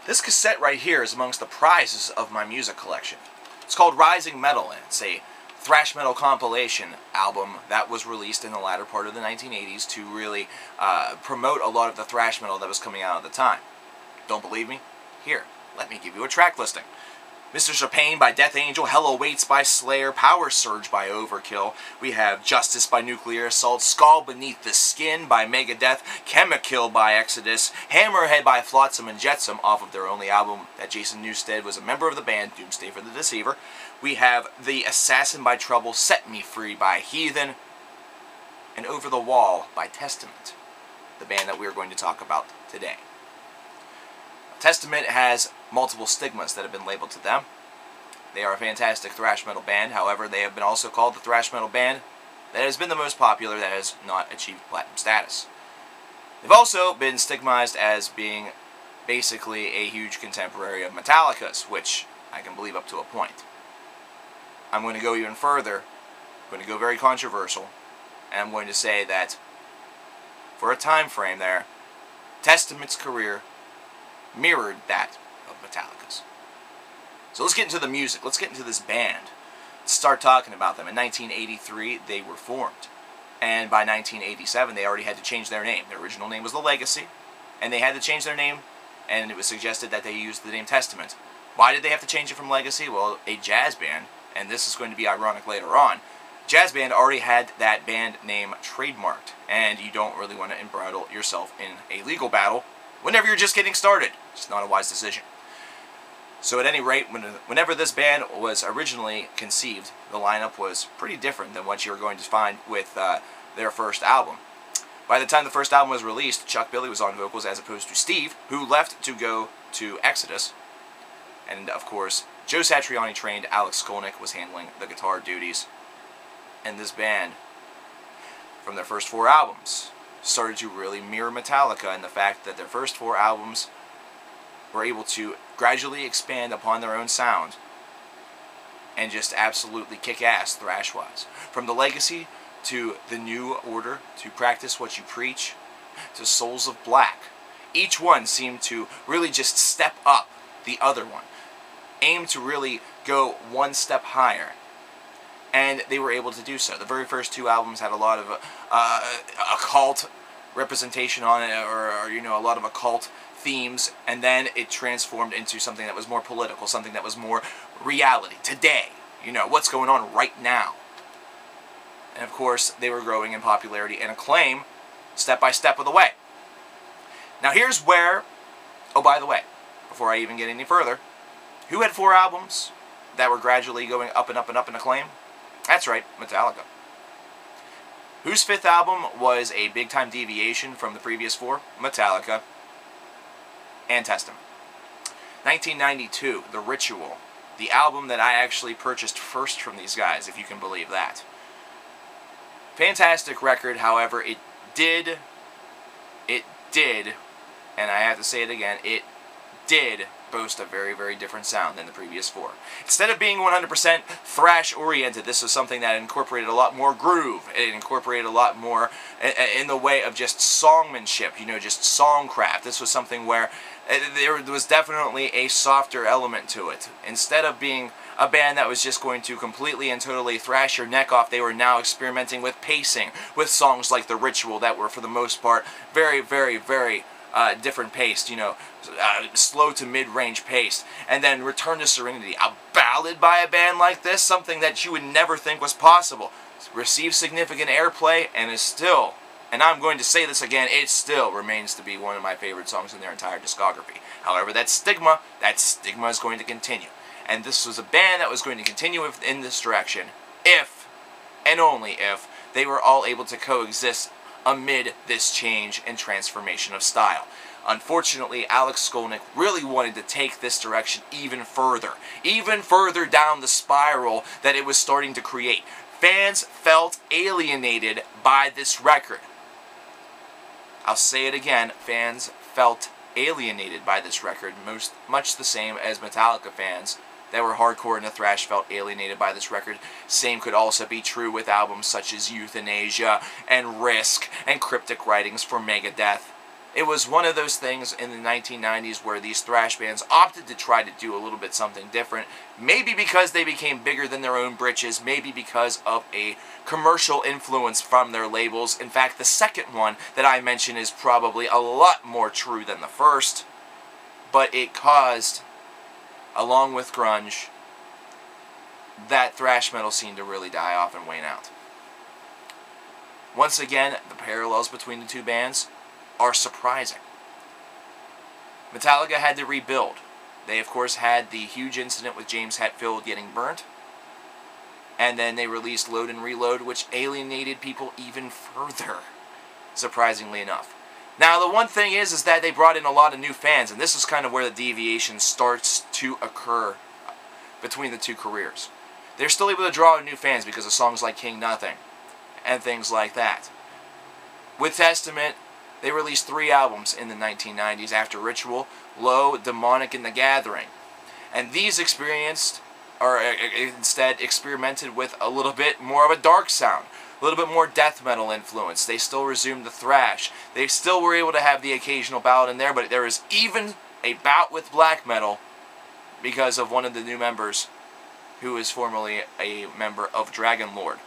This cassette right here is amongst the prizes of my music collection. It's called Rising Metal, and it's a thrash metal compilation album that was released in the latter part of the 1980s to really promote a lot of the thrash metal that was coming out at the time. Don't believe me? Here, let me give you a track listing. Mr. Chopin by Death Angel, Hell Awaits by Slayer, Power Surge by Overkill. We have Justice by Nuclear Assault, Skull Beneath the Skin by Megadeth, Chemikill by Exodus, Hammerhead by Flotsam and Jetsam off of their only album that Jason Newsted was a member of the band, Doomsday for the Deceiver. We have The Assassin by Trouble, Set Me Free by Heathen, and Over the Wall by Testament, the band that we are going to talk about today. Testament has multiple stigmas that have been labeled to them. They are a fantastic thrash metal band, however, they have been also called the thrash metal band that has been the most popular that has not achieved platinum status. They've also been stigmatized as being basically a huge contemporary of Metallica's, which I can believe up to a point. I'm going to go even further, I'm going to go very controversial, and I'm going to say that for a time frame there, Testament's career mirrored that of Metallica's. So let's get into the music. Let's get into this band. Let's start talking about them. In 1983, they were formed. And by 1987, they already had to change their name. Their original name was The Legacy. And they had to change their name, and it was suggested that they use the name Testament. Why did they have to change it from Legacy? Well, a jazz band, and this is going to be ironic later on, jazz band already had that band name trademarked. And you don't really want to embroil yourself in a legal battle whenever you're just getting started. It's not a wise decision. So at any rate, whenever this band was originally conceived, the lineup was pretty different than what you're going to find with their first album. By the time the first album was released, Chuck Billy was on vocals as opposed to Steve, who left to go to Exodus. And of course, Joe Satriani trained Alex Skolnick was handling the guitar duties. And this band, from their first 4 albums, started to really mirror Metallica in the fact that their first 4 albums were able to gradually expand upon their own sound and just absolutely kick ass thrash-wise. From The Legacy to The New Order to Practice What You Preach to Souls of Black, each one seemed to really just step up the other one, aim to really go one step higher. And they were able to do so. The very first 2 albums had a lot of occult representation on it, or you know, a lot of occult themes, and then it transformed into something that was more political, something that was more reality, today, you know, what's going on right now. And of course, they were growing in popularity and acclaim step by step of the way. Now here's where, oh by the way, before I even get any further, who had 4 albums that were gradually going up and up and up in acclaim? That's right, Metallica. Whose 5th album was a big-time deviation from the previous 4? Metallica and Testament. 1992, The Ritual, the album that I actually purchased first from these guys, if you can believe that. Fantastic record, however, it did, and I have to say it again, it did boast a very, very different sound than the previous 4. Instead of being 100% thrash-oriented, this was something that incorporated a lot more groove. It incorporated a lot more in the way of just songmanship, you know, just songcraft. This was something where there was definitely a softer element to it. Instead of being a band that was just going to completely and totally thrash your neck off, they were now experimenting with pacing, with songs like The Ritual that were, for the most part, very, very, very different paced, you know, slow to mid-range paced. And then Return to Serenity, a ballad by a band like this, something that you would never think was possible, received significant airplay and is still, and I'm going to say this again, it still remains to be one of my favorite songs in their entire discography. However, that stigma is going to continue. And this was a band that was going to continue in this direction if, and only if, they were all able to coexist amid this change and transformation of style. Unfortunately, Alex Skolnick really wanted to take this direction even further down the spiral that it was starting to create. Fans felt alienated by this record. I'll say it again, fans felt alienated by this record, much the same as Metallica fans that were hardcore into thrash felt alienated by this record. Same could also be true with albums such as Euthanasia and Risk and Cryptic Writings for Megadeth. It was one of those things in the 1990s where these thrash bands opted to try to do a little bit something different. Maybe because they became bigger than their own britches. Maybe because of a commercial influence from their labels. In fact, the second one that I mentioned is probably a lot more true than the first. But it caused, along with grunge, that thrash metal scene to really die off and wane out. Once again, the parallels between the two bands are surprising. Metallica had to rebuild. They, of course, had the huge incident with James Hetfield getting burnt. And then they released Load and Reload, which alienated people even further, surprisingly enough. Now, the one thing is that they brought in a lot of new fans, and this is kind of where the deviation starts to occur between the two careers. They're still able to draw in new fans because of songs like King Nothing and things like that. With Testament, they released 3 albums in the 1990s after Ritual, Low, Demonic, and The Gathering. And these instead experimented with a little bit more of a dark sound, a little bit more death metal influence. They still resumed the thrash. They still were able to have the occasional ballad in there, but there was even a bout with black metal because of one of the new members who is formerly a member of Dragon Lord.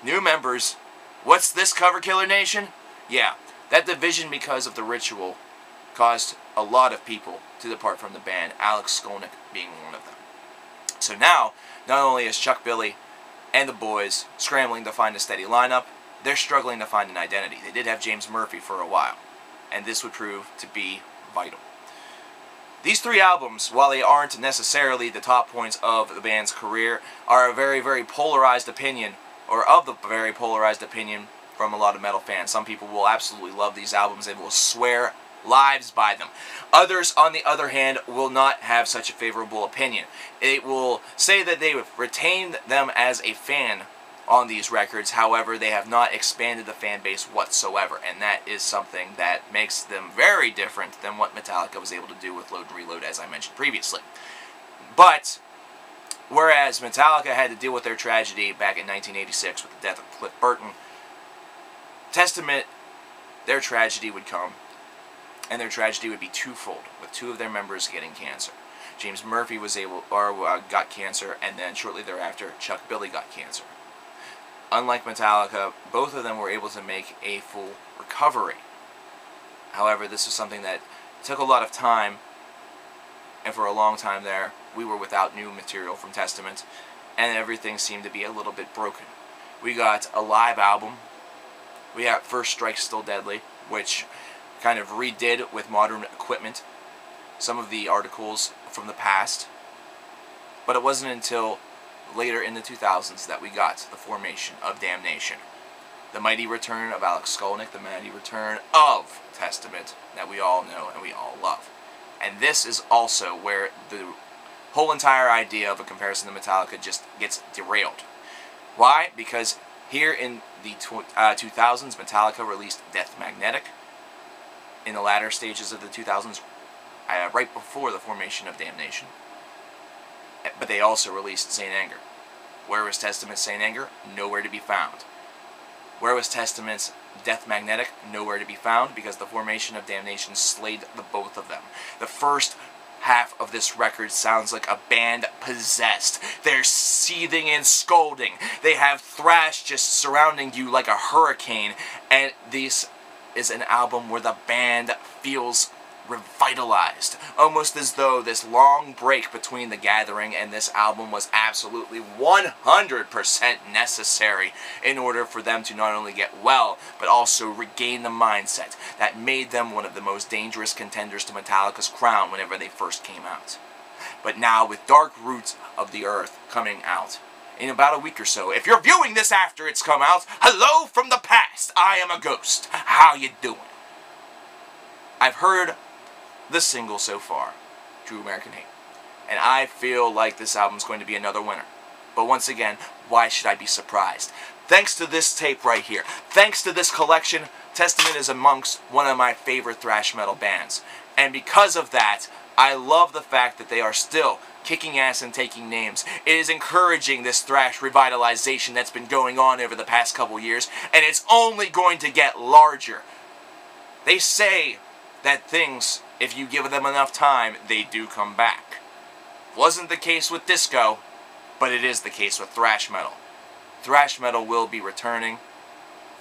New members. What's this, Coverkillernation? Yeah, that division because of the Ritual caused a lot of people to depart from the band, Alex Skolnick being one of them. So now, not only is Chuck Billy and the boys scrambling to find a steady lineup, they're struggling to find an identity. They did have James Murphy for a while, and this would prove to be vital. These 3 albums, while they aren't necessarily the top points of the band's career, are a very, very polarized opinion, or of the very polarized opinion from a lot of metal fans. Some people will absolutely love these albums and will swear lives by them. Others, on the other hand, will not have such a favorable opinion. It will say that they have retained them as a fan on these records, however, they have not expanded the fan base whatsoever, and that is something that makes them very different than what Metallica was able to do with Load and Reload, as I mentioned previously. But whereas Metallica had to deal with their tragedy back in 1986 with the death of Cliff Burton, Testament, their tragedy would come, and their tragedy would be twofold, with 2 of their members getting cancer. James Murphy got cancer, and then shortly thereafter, Chuck Billy got cancer. Unlike Metallica, both of them were able to make a full recovery. However, this was something that took a lot of time, and for a long time there, we were without new material from Testament, and everything seemed to be a little bit broken. We got a live album. We got First Strike Still Deadly, which kind of redid with modern equipment some of the articles from the past. But it wasn't until later in the 2000s that we got the formation of Damnation. The mighty return of Alex Skolnick, the mighty return of Testament that we all know and we all love. And this is also where the whole entire idea of a comparison to Metallica just gets derailed. Why? Because here in the 2000s, Metallica released Death Magnetic. In the latter stages of the 2000s, right before the formation of Damnation. But they also released Saint Anger. Where was Testament's Saint Anger? Nowhere to be found. Where was Testament's Death Magnetic? Nowhere to be found, because the formation of Damnation slayed the both of them. The first half of this record sounds like a band possessed. They're seething and scolding. They have thrash just surrounding you like a hurricane. And this is an album where the band feels revitalized, almost as though this long break between The Gathering and this album was absolutely 100% necessary in order for them to not only get well, but also regain the mindset that made them one of the most dangerous contenders to Metallica's crown whenever they first came out. But now, with Dark Roots of the Earth coming out in about a week or so, if you're viewing this after it's come out, hello from the past, I am a ghost. How you doing? I've heard the single so far, True American Hate, and I feel like this album's going to be another winner. But once again, why should I be surprised? Thanks to this tape right here, thanks to this collection, Testament is amongst one of my favorite thrash metal bands. And because of that, I love the fact that they are still kicking ass and taking names. It is encouraging this thrash revitalization that's been going on over the past couple years, and it's only going to get larger They say that things, if you give them enough time, they do come back. Wasn't the case with disco, but it is the case with thrash metal. Thrash metal will be returning.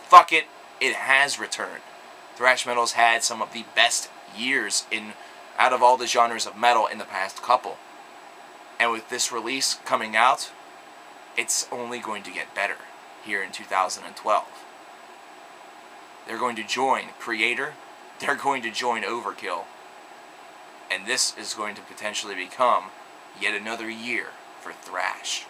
Fuck it, it has returned. Thrash metal's had some of the best years out of all the genres of metal in the past couple. And with this release coming out, it's only going to get better here in 2012. They're going to join Creator, they're going to join Overkill, and this is going to potentially become yet another year for thrash.